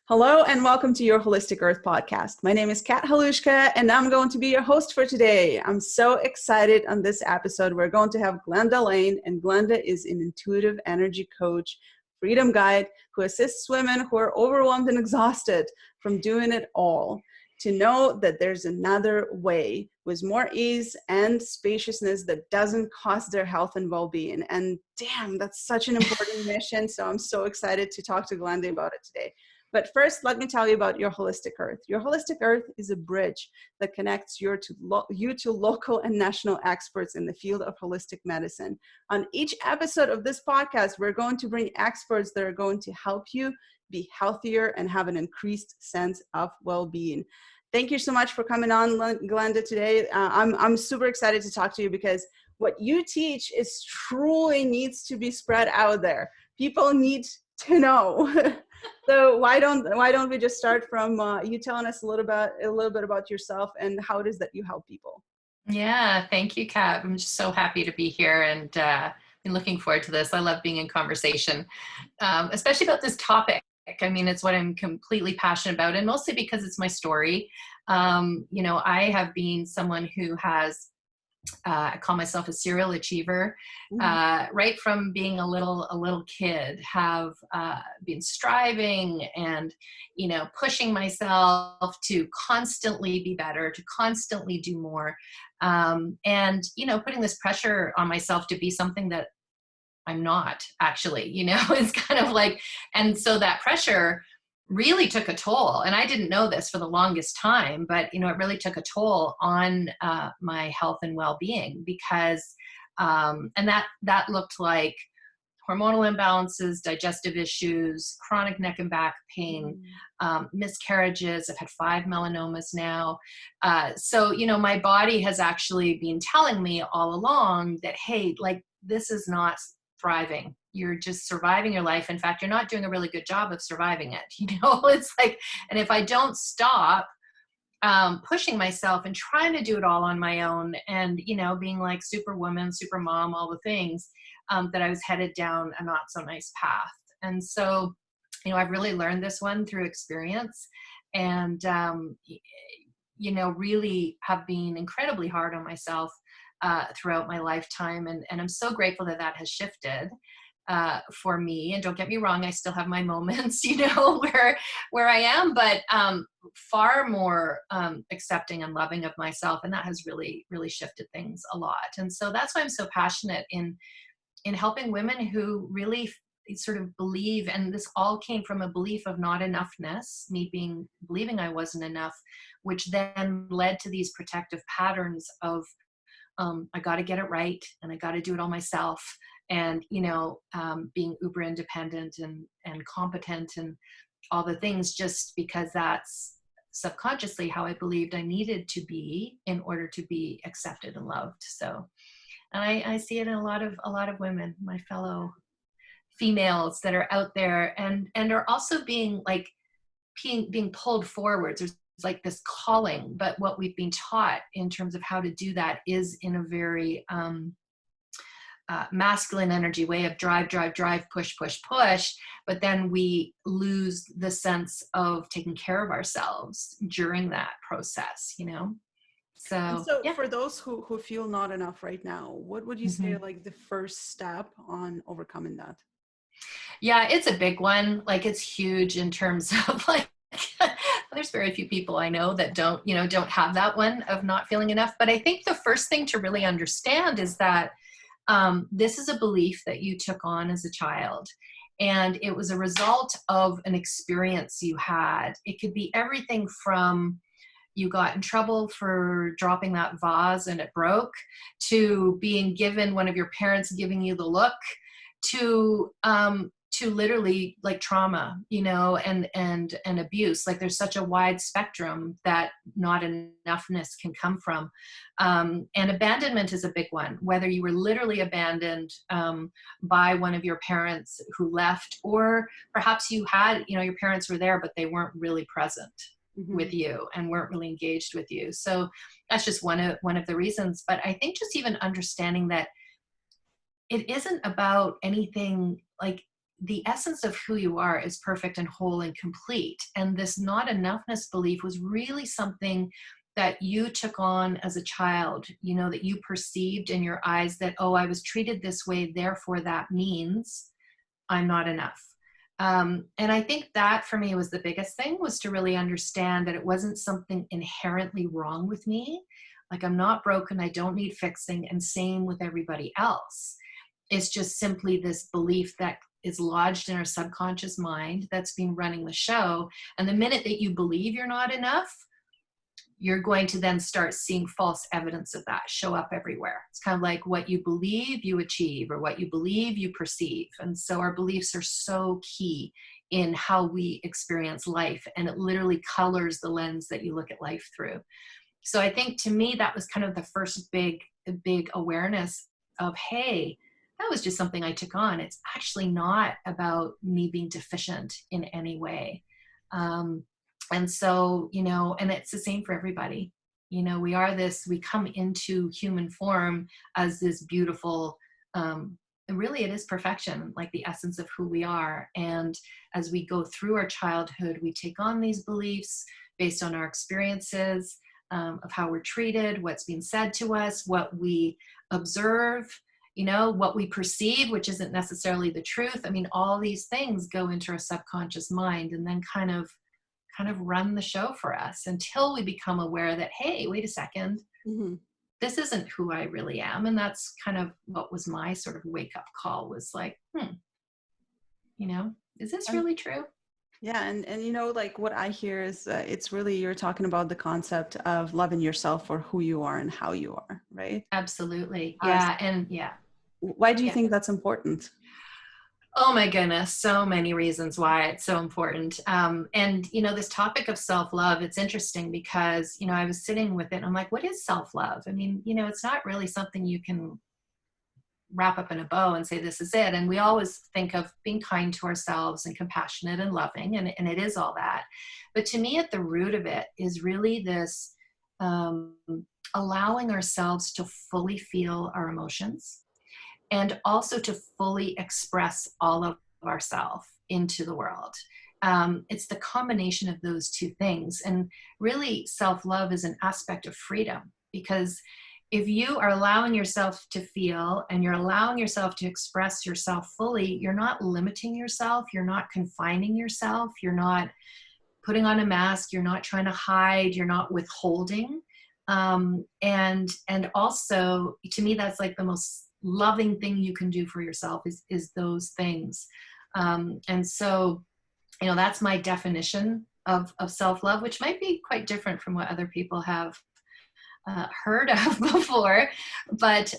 Hello and welcome to your Holistic Earth podcast. My name is Kat Halushka and I'm going to be your host for today. I'm so excited on this episode. We're going to have Glenda Lane, and Glenda is an intuitive energy coach, freedom guide who assists women who are overwhelmed and exhausted from doing it all to know that there's another way with more ease and spaciousness that doesn't cost their health and well-being. And damn, that's such an important mission. So I'm so excited to talk to Glenda about it today. But first, let me tell you about Your Holistic Earth. Your Holistic Earth is a bridge that connects you to local and national experts in the field of holistic medicine. On each episode of this podcast, we're going to bring experts that are going to help you be healthier and have an increased sense of well-being. Thank you so much for coming on, Glenda, today. I'm super excited to talk to you because what you teach is truly needs to be spread out there. People need to know. So why don't we just start from you telling us a little bit about yourself and how it is that you help people? Yeah, thank you, Kat. I'm just so happy to be here and been looking forward to this. I love being in conversation, especially about this topic. I mean, it's what I'm completely passionate about, and mostly because it's my story. I have been someone who has I call myself a serial achiever. Right from being a little kid, have been striving and, pushing myself to constantly be better, to constantly do more. And, putting this pressure on myself to be something that I'm not actually, it's kind of like, and so that pressure really took a toll. And I didn't know this for the longest time, but, it really took a toll on my health and well-being because, and that looked like hormonal imbalances, digestive issues, chronic neck and back pain, miscarriages. I've had 5 melanomas now. So, my body has actually been telling me all along that, hey, like, this is not thriving. You're just surviving your life. In fact, you're not doing a really good job of surviving it. It's like, and if I don't stop pushing myself and trying to do it all on my own and, being like superwoman, super mom, all the things, that I was headed down a not so nice path. And so, I've really learned this one through experience and, really have been incredibly hard on myself throughout my lifetime. And I'm so grateful that that has shifted for me. And don't get me wrong, I still have my moments, where I am, but far more accepting and loving of myself. And that has really, really shifted things a lot. And so that's why I'm so passionate in helping women who really sort of believe, and this all came from a belief of not enoughness, me believing I wasn't enough, which then led to these protective patterns of I got to get it right and I got to do it all myself. And, being uber independent and competent and all the things, just because that's subconsciously how I believed I needed to be in order to be accepted and loved. So, and I see it in a lot of women, my fellow females that are out there and are also being pulled forwards. There's like this calling, but what we've been taught in terms of how to do that is in a very masculine energy way of drive, push, but then we lose the sense of taking care of ourselves during that process, So yeah. For those who feel not enough right now, what would you say like the first step on overcoming that? Yeah, it's a big one. Like, it's huge in terms of like, there's very few people I know that don't have that one of not feeling enough. But I think the first thing to really understand is that this is a belief that you took on as a child. And it was a result of an experience you had. It could be everything from you got in trouble for dropping that vase and it broke, to being given one of your parents giving you the look, to literally like trauma, and abuse. Like, there's such a wide spectrum that not enoughness can come from. And abandonment is a big one, whether you were literally abandoned by one of your parents who left, or perhaps you had, your parents were there, but they weren't really present with you and weren't really engaged with you. So that's just one of the reasons. But I think just even understanding that it isn't about anything like the essence of who you are is perfect and whole and complete. And this not enoughness belief was really something that you took on as a child, you know, that you perceived in your eyes that, oh, I was treated this way, therefore that means I'm not enough. And I think that for me was the biggest thing, was to really understand that it wasn't something inherently wrong with me. Like, I'm not broken, I don't need fixing, and same with everybody else. It's just simply this belief that is lodged in our subconscious mind that's been running the show. And the minute that you believe you're not enough, you're going to then start seeing false evidence of that show up everywhere. It's kind of like what you believe you achieve, or what you believe you perceive. And so our beliefs are so key in how we experience life, and it literally colors the lens that you look at life through. So I think, to me, that was kind of the first big awareness of, hey, that was just something I took on. It's actually not about me being deficient in any way. And so, you know, and it's the same for everybody. You know, we come into human form as this beautiful, really it is perfection, like the essence of who we are. And as we go through our childhood, we take on these beliefs based on our experiences, of how we're treated, what's being said to us, what we observe, you know, what we perceive, which isn't necessarily the truth. I mean, all these things go into our subconscious mind and then kind of run the show for us until we become aware that, hey, wait a second, this isn't who I really am. And that's kind of what was my sort of wake up call, was like, you know, is this really true? Yeah. And you know, like what I hear is it's really, you're talking about the concept of loving yourself for who you are and how you are, right? Absolutely. Yeah. And yeah. Why do you think that's important? Oh my goodness, so many reasons why it's so important. And, you know, this topic of self-love, it's interesting because, you know, I was sitting with it and I'm like, what is self-love? I mean, you know, it's not really something you can wrap up in a bow and say, this is it. And we always think of being kind to ourselves and compassionate and loving, and it is all that. But to me, at the root of it is really this allowing ourselves to fully feel our emotions, and also to fully express all of ourselves into the world. It's the combination of those two things. And really, self-love is an aspect of freedom, because if you are allowing yourself to feel and you're allowing yourself to express yourself fully, you're not limiting yourself, you're not confining yourself, you're not putting on a mask, you're not trying to hide, you're not withholding. And also, to me, that's like the most loving thing you can do for yourself is those things. And so, you know, that's my definition of self-love, which might be quite different from what other people have heard of before. But,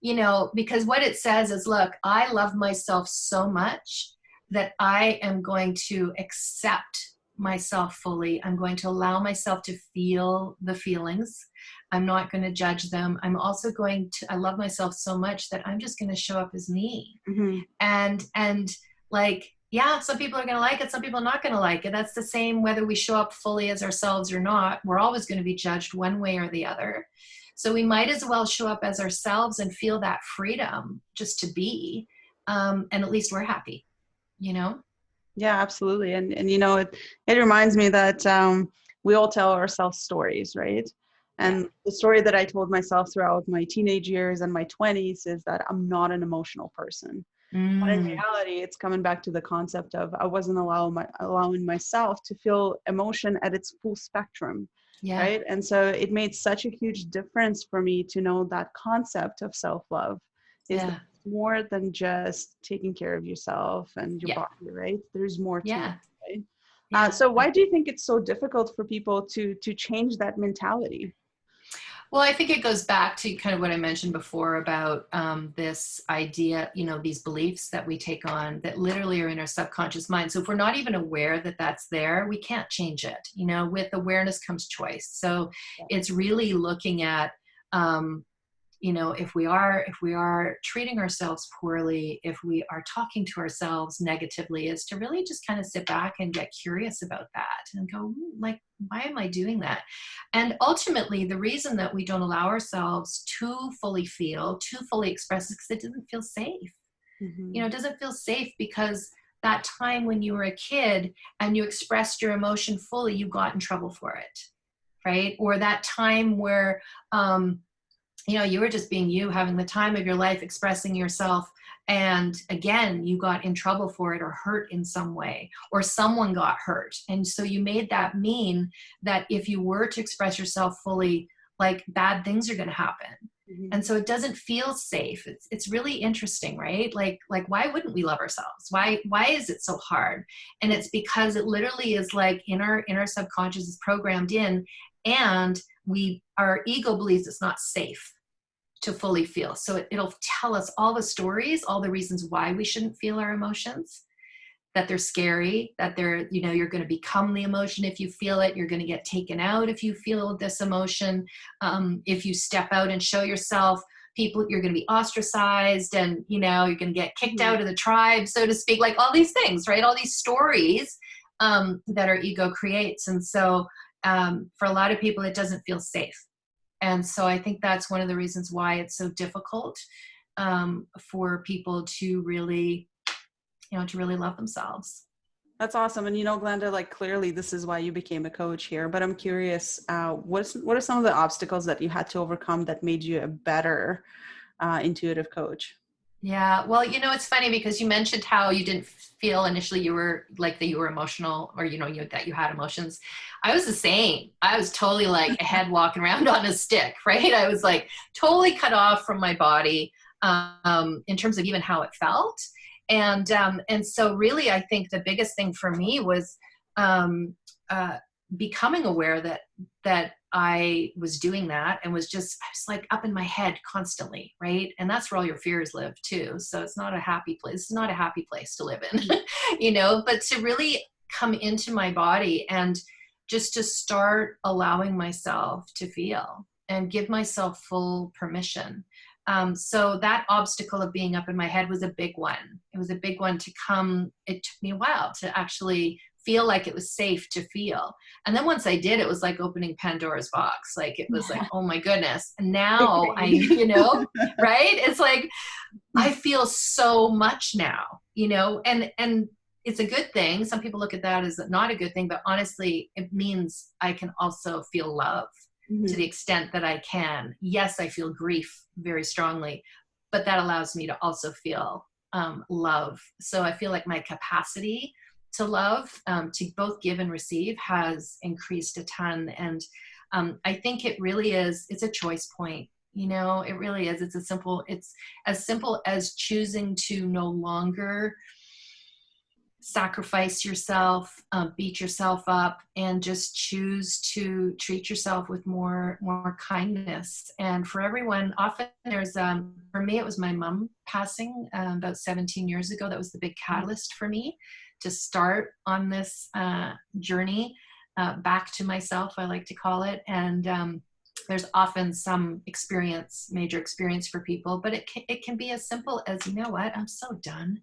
you know, because what it says is, look, I love myself so much that I am going to accept myself fully. I'm going to allow myself to feel the feelings. I'm not going to judge them. I'm also going to, I love myself so much that I'm just going to show up as me. And like, yeah, some people are going to like it. Some people are not going to like it. That's the same whether we show up fully as ourselves or not. We're always going to be judged one way or the other. So we might as well show up as ourselves and feel that freedom just to be. And at least we're happy, you know? Yeah, absolutely. And you know, it reminds me that we all tell ourselves stories, right? And the story that I told myself throughout my teenage years and my 20s is that I'm not an emotional person. But in reality, it's coming back to the concept of I wasn't allowing myself to feel emotion at its full spectrum, right? And so it made such a huge difference for me to know that concept of self-love is more than just taking care of yourself and your body, right? There's more to it, right? So why do you think it's so difficult for people to change that mentality? Well, I think it goes back to kind of what I mentioned before about this idea, you know, these beliefs that we take on that literally are in our subconscious mind. So if we're not even aware that that's there, we can't change it. You know, with awareness comes choice. So it's really looking at, you know, if we are treating ourselves poorly, if we are talking to ourselves negatively, is to really just kind of sit back and get curious about that and go, like, why am I doing that? And ultimately, the reason that we don't allow ourselves to fully feel, to fully express, is because it doesn't feel safe. Mm-hmm. You know, it doesn't feel safe because that time when you were a kid and you expressed your emotion fully, you got in trouble for it, right? Or that time where, you know, you were just being you, having the time of your life, expressing yourself. And again, you got in trouble for it or hurt in some way, or someone got hurt. And so you made that mean that if you were to express yourself fully, like bad things are going to happen. Mm-hmm. And so it doesn't feel safe. It's really interesting, right? Like why wouldn't we love ourselves? Why is it so hard? And it's because it literally is like in our subconscious is programmed in, and our ego believes it's not safe to fully feel. So it'll tell us all the stories, all the reasons why we shouldn't feel our emotions, that they're scary, that they're, you know, you're going to become the emotion if you feel it. You're going to get taken out if you feel this emotion. If you step out and show yourself, you're going to be ostracized, and, you know, you're going to get kicked out of the tribe, so to speak, like all these things, right? All these stories that our ego creates. And so for a lot of people, it doesn't feel safe. And so I think that's one of the reasons why it's so difficult for people to really, you know, to really love themselves. That's awesome. And, you know, Glenda, like clearly this is why you became a coach here, but I'm curious, what are some of the obstacles that you had to overcome that made you a better intuitive coach? Yeah. Well, you know, it's funny because you mentioned how you didn't feel initially you were like that you were emotional, or, you know, that you had emotions. I was the same. I was totally like a head walking around on a stick, right? I was like totally cut off from my body in terms of even how it felt. And so really, I think the biggest thing for me was becoming aware that I was doing that, and I was like up in my head constantly, right? And that's where all your fears live too. So it's not a happy place. It's not a happy place to live in, you know, but to really come into my body and just to start allowing myself to feel and give myself full permission. So that obstacle of being up in my head was a big one. It was a big one to come. It took me a while to actually feel like it was safe to feel. And then once I did, it was like opening Pandora's box. Like it was like, oh my goodness. And now I, you know, right? It's like, I feel so much now, you know, and it's a good thing. Some people look at that as not a good thing, but honestly, it means I can also feel love to the extent that I can. Yes, I feel grief very strongly, but that allows me to also feel love. So I feel like my capacity to love, to both give and receive, has increased a ton. And I think it really is, it's a choice point. You know, it really is. It's as simple as choosing to no longer sacrifice yourself, beat yourself up, and just choose to treat yourself with more kindness. And for everyone, often there's, for me, it was my mom passing about 17 years ago. That was the big catalyst for me to start on this journey back to myself, I like to call it. And there's often some major experience for people, but it can be as simple as, you know what, I'm so done.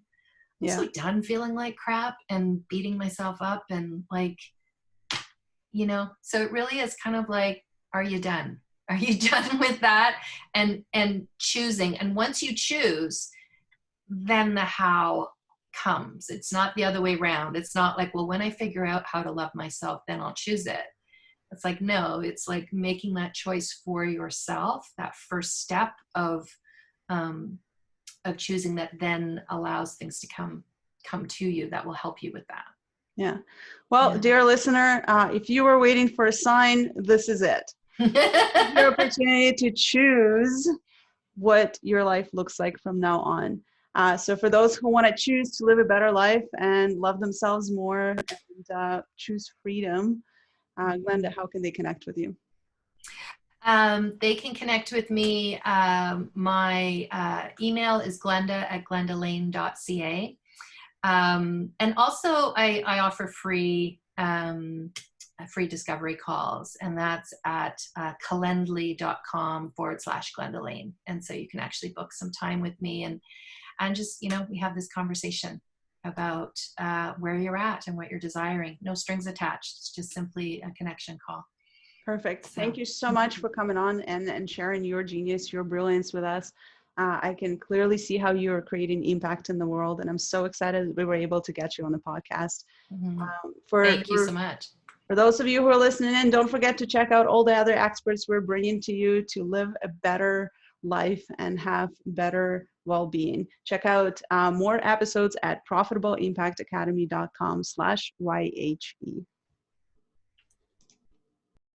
I'm so done feeling like crap and beating myself up, and like, you know, so it really is kind of like, are you done? Are you done with that? And choosing. And once you choose, then the how comes. It's not the other way around. It's not like, well, when I figure out how to love myself, then I'll choose it. It's like, no, it's like making that choice for yourself, that first step of choosing, that then allows things to come to you that will help you with that. Yeah. Well, dear listener, if you were waiting for a sign, this is it. Your opportunity to choose what your life looks like from now on. So for those who want to choose to live a better life and love themselves more and choose freedom, Glenda, how can they connect with you? They can connect with me. My email is glenda@glendalane.ca. And also I offer free discovery calls, and that's at calendly.com/Glenda Lane. And so you can actually book some time with me and just, you know, we have this conversation about where you're at and what you're desiring. No strings attached. It's just simply a connection call. Perfect. Thank you so much for coming on and sharing your genius, your brilliance with us. I can clearly see how you're creating impact in the world, and I'm so excited that we were able to get you on the podcast. Mhm. For Thank you so much. For those of you who are listening in, don't forget to check out all the other experts we're bringing to you to live a better life and have better well-being. Check out more episodes at profitableimpactacademy.com/YHE.